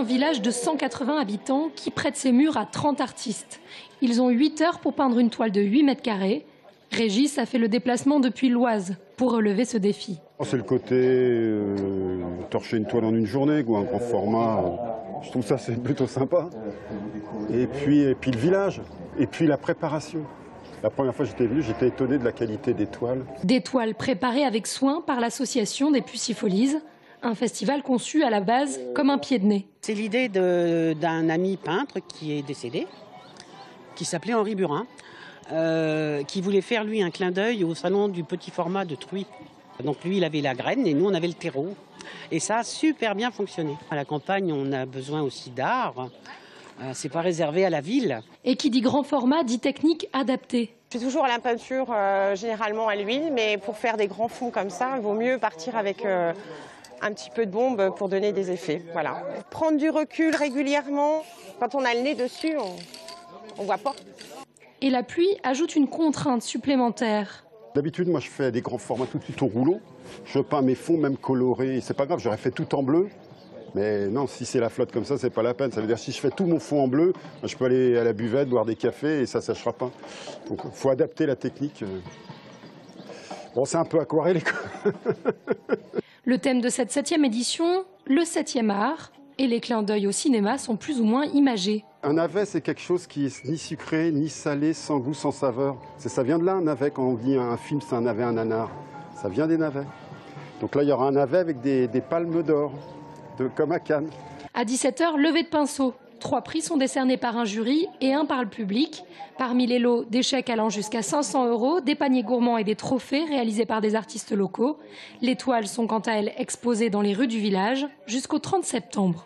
Un village de 180 habitants qui prête ses murs à 30 artistes. Ils ont 8 heures pour peindre une toile de 8 mètres carrés. Régis a fait le déplacement depuis l'Oise pour relever ce défi. C'est le côté torcher une toile en une journée, un grand format. Je trouve ça c'est plutôt sympa. Et puis le village, et puis la préparation. La première fois que j'étais venu, j'étais étonné de la qualité des toiles. Des toiles préparées avec soin par l'association des Pucifolies, un festival conçu à la base comme un pied de nez. C'est l'idée d'un ami peintre qui est décédé, qui s'appelait Henri Burin, qui voulait faire lui un clin d'œil au salon du petit format de Truy. Donc lui, il avait la graine et nous, on avait le terreau. Et ça a super bien fonctionné. À la campagne, on a besoin aussi d'art. C'est pas réservé à la ville. Et qui dit grand format, dit technique adaptée. Je suis toujours à la peinture, généralement à l'huile, mais pour faire des grands fonds comme ça, il vaut mieux partir avec un petit peu de bombe pour donner des effets. Voilà. Prendre du recul régulièrement, quand on a le nez dessus, on voit pas. Et la pluie ajoute une contrainte supplémentaire. D'habitude, moi, je fais des grands formats tout de suite au rouleau. Je peins mes fonds, même colorés. C'est pas grave, j'aurais fait tout en bleu. Mais non, si c'est la flotte comme ça, c'est pas la peine. Ça veut dire que si je fais tout mon fond en bleu, je peux aller à la buvette, boire des cafés et ça séchera pas. Donc, il faut adapter la technique. Bon, c'est un peu aquarellé, quoi. Le thème de cette 7e édition, le 7e art. Et les clins d'œil au cinéma sont plus ou moins imagés. Un navet, c'est quelque chose qui est ni sucré, ni salé, sans goût, sans saveur. Ça vient de là, un navet. Quand on dit un film, c'est un navet, un nanar. Ça vient des navets. Donc là, il y aura un navet avec des palmes d'or, comme à Cannes. À 17h, levée de pinceau. 3 prix sont décernés par un jury et un par le public. Parmi les lots, des chèques allant jusqu'à 500 €, des paniers gourmands et des trophées réalisés par des artistes locaux. Les toiles sont quant à elles exposées dans les rues du village jusqu'au 30 septembre.